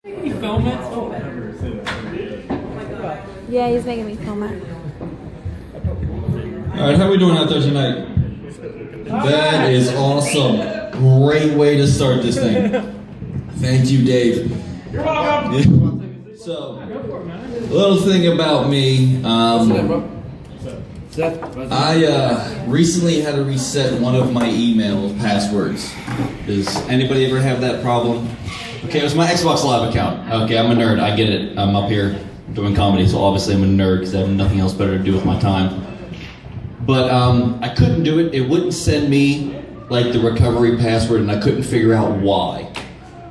You film it? Yeah, he's making me film it. Alright, how are we doing out there tonight? That is awesome. Great way to start this thing. Thank you, Dave. You're welcome. So, a little thing about me. I recently had to reset one of my email passwords. Does anybody ever have that problem? Okay, it was my Xbox Live account. Okay, I'm a nerd. I get it. I'm up here doing comedy, so obviously I'm a nerd because I have nothing else better to do with my time. But I couldn't do it. It wouldn't send me like the recovery password, and I couldn't figure out why.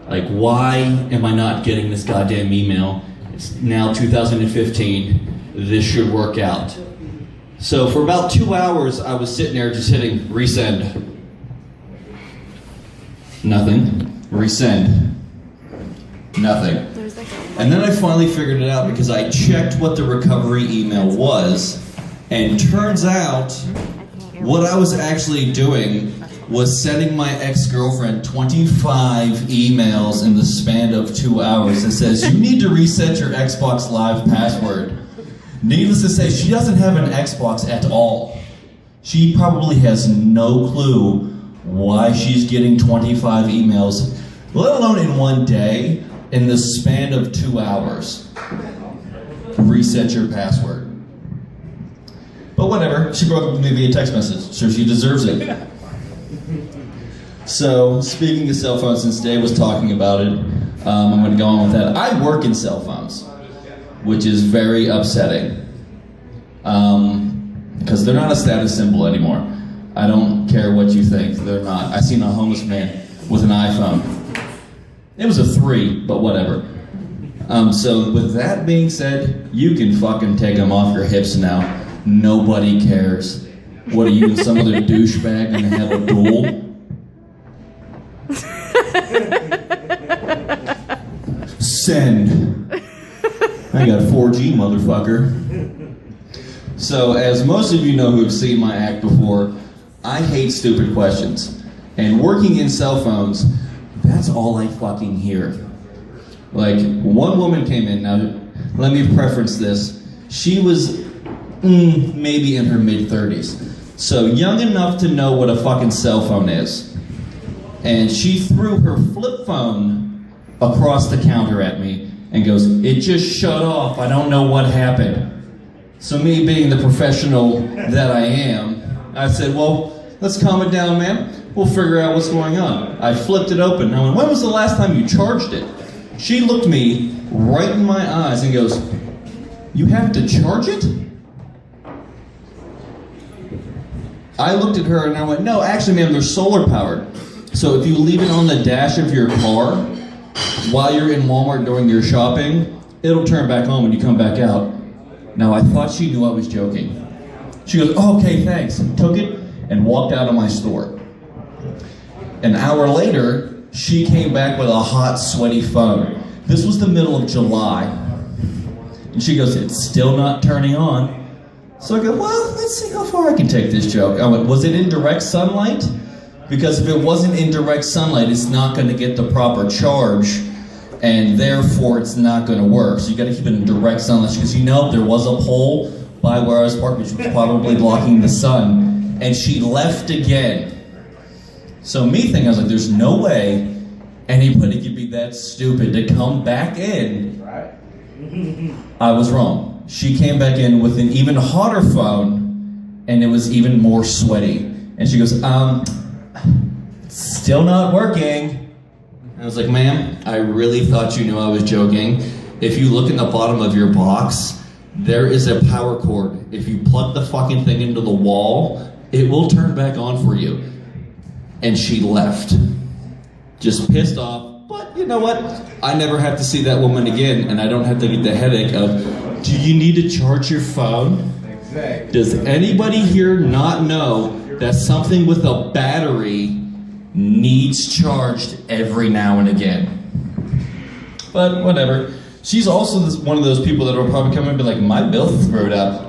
Like, why am I not getting this goddamn email? It's now 2015. This should work out. So for about 2 hours, I was sitting there just hitting resend. Nothing. Resend. Nothing. And then I finally figured it out because I checked what the recovery email was, and turns out what I was actually doing was sending my ex-girlfriend 25 emails in the span of 2 hours that says, you need to reset your Xbox Live password. Needless to say, she doesn't have an Xbox at all. She probably has no clue why she's getting 25 emails, let alone in one day, in the span of 2 hours. Reset your password. But whatever, she broke up with me via text message, so she deserves it. So, speaking of cell phones, since Dave was talking about it, I'm going to go on with that. I work in cell phones, which is very upsetting. Because they're not a status symbol anymore. I don't care what you think, they're not. I seen a homeless man with an iPhone. It was a 3, but whatever. So with that being said, you can fucking take them off your hips now. Nobody cares. What are you, some other douchebag gonna have a duel? Send. I got 4G, motherfucker. So, as most of you know who have seen my act before, I hate stupid questions. And working in cell phones, that's all I fucking hear. Like, one woman came in, now, let me preference this. She was maybe in her mid-30s. So, young enough to know what a fucking cell phone is. And she threw her flip phone across the counter at me and goes, it just shut off, I don't know what happened. So me being the professional that I am, I said, well, let's calm it down, ma'am. We'll figure out what's going on. I flipped it open. I went, when was the last time you charged it? She looked me right in my eyes and goes, you have to charge it? I looked at her and I went, no, actually, ma'am, they're solar powered. So if you leave it on the dash of your car while you're in Walmart doing your shopping, it'll turn back on when you come back out. Now, I thought she knew I was joking. She goes, oh, okay, thanks, and took it and walked out of my store. An hour later, she came back with a hot, sweaty phone. This was the middle of July. And she goes, it's still not turning on. So I go, well, let's see how far I can take this joke. I went, was it in direct sunlight? Because if it wasn't in direct sunlight, it's not going to get the proper charge, and therefore it's not going to work. So you got to keep it in direct sunlight, because you know there was a pole by where I was parked, which was probably blocking the sun, and she left again. So me thinking, I was like, there's no way anybody could be that stupid to come back in. I was wrong. She came back in with an even hotter phone, and it was even more sweaty. And she goes, still not working. I was like, ma'am, I really thought you knew I was joking. If you look in the bottom of your box, there is a power cord. If you plug the fucking thing into the wall, it will turn back on for you. And she left. Just pissed off. But you know what? I never have to see that woman again, and I don't have to get the headache of, do you need to charge your phone? Exactly. Does anybody here not know that something with a battery needs charged every now and again? But whatever. She's also one of those people that will probably come in and be like, my bill screwed up.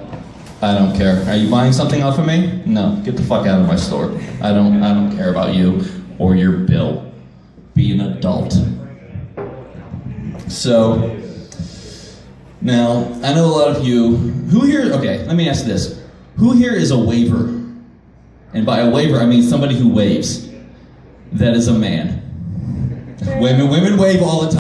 I don't care. Are you buying something off of me? No, get the fuck out of my store. I don't care about you or your bill. Be an adult. So, now, I know a lot of you, who here, okay, let me ask this. Who here is a waver? And by a waver, I mean somebody who waves. That is a man. Women wave all the time.